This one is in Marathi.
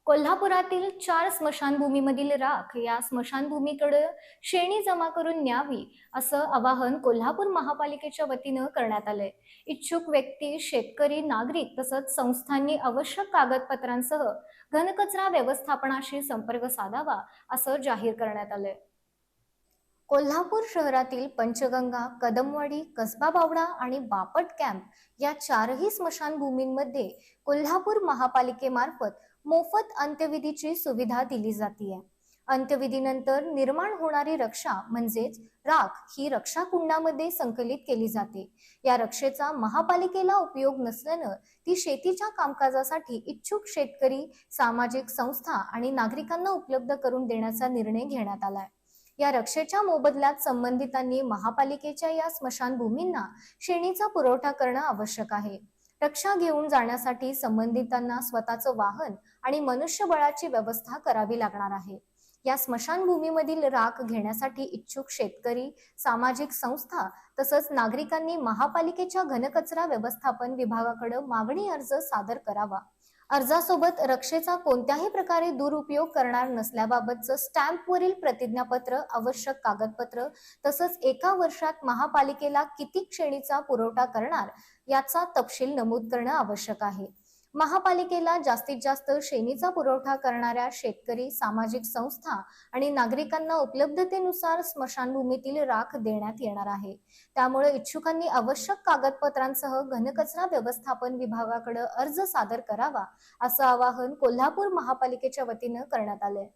कोल्हापुरातील 4 स्मशानभूमीमधील राख या स्मशानभूमीकडे शेणी जमा करून न्यावी असं आवाहन कोल्हापूर महापालिकेच्या वतीनं करण्यात आलंय. इच्छुक व्यक्ती, शेतकरी, नागरिक तसंच संस्थांनी आवश्यक कागदपत्रांसह घनकचरा व्यवस्थापनाशी संपर्क साधावा असं जाहीर करण्यात आलंय. कोल्हापूर शहरातील पंचगंगा, कदमवाडी, कसबा बावडा आणि बापट कॅम्प या चारही स्मशानभूमींमध्ये कोल्हापूर महापालिकेमार्फत मोफत अंत्यविधीची सुविधा दिली जाते. अंत्यविधीनंतर निर्माण होणारी रक्षा म्हणजेच राख ही रक्षा कुंडामध्ये संकलित केली जाते. या रक्षेचा महापालिकेला उपयोग नसल्यानं ती शेतीच्या कामकाजासाठी इच्छुक शेतकरी, सामाजिक संस्था आणि नागरिकांना उपलब्ध करून देण्याचा निर्णय घेण्यात आलाय. या रक्षेच्या मोबदल्यात संबंधितांनी महापालिकेच्या या स्मशानभूमींना शेणीचा पुरवठा करणं आवश्यक आहे. रक्षा घेऊन जाण्यासाठी संबंधितांना स्वतःचं वाहन आणि मनुष्यबळाची व्यवस्था करावी लागणार आहे. या स्मशानभूमीमधील राख घेण्यासाठी इच्छुक शेतकरी, सामाजिक संस्था तसंच नागरिकांनी महापालिकेच्या घनकचरा व्यवस्थापन विभागाकडे मागणी अर्ज सादर करावा. अर्जासोबत रक्षेचा कोणत्याही प्रकारे दुरुपयोग करणार नसल्याबाबतचं स्टॅम्पवरील प्रतिज्ञापत्र, आवश्यक कागदपत्र तसंच एका वर्षात महापालिकेला किती शेणीचा पुरवठा करणार याचा तपशील नमूद करणं आवश्यक आहे. महापालिकेला जास्तीत जास्त शेणीचा पुरवठा करणाऱ्या शेतकरी, सामाजिक संस्था आणि नागरिकांना उपलब्धतेनुसार स्मशानभूमीतील राख देण्यात येणार आहे. त्यामुळे इच्छुकांनी आवश्यक कागदपत्रांसह घनकचरा व्यवस्थापन विभागाकडे अर्ज सादर करावा असं आवाहन कोल्हापूर महापालिकेच्या वतीनं करण्यात आलंय.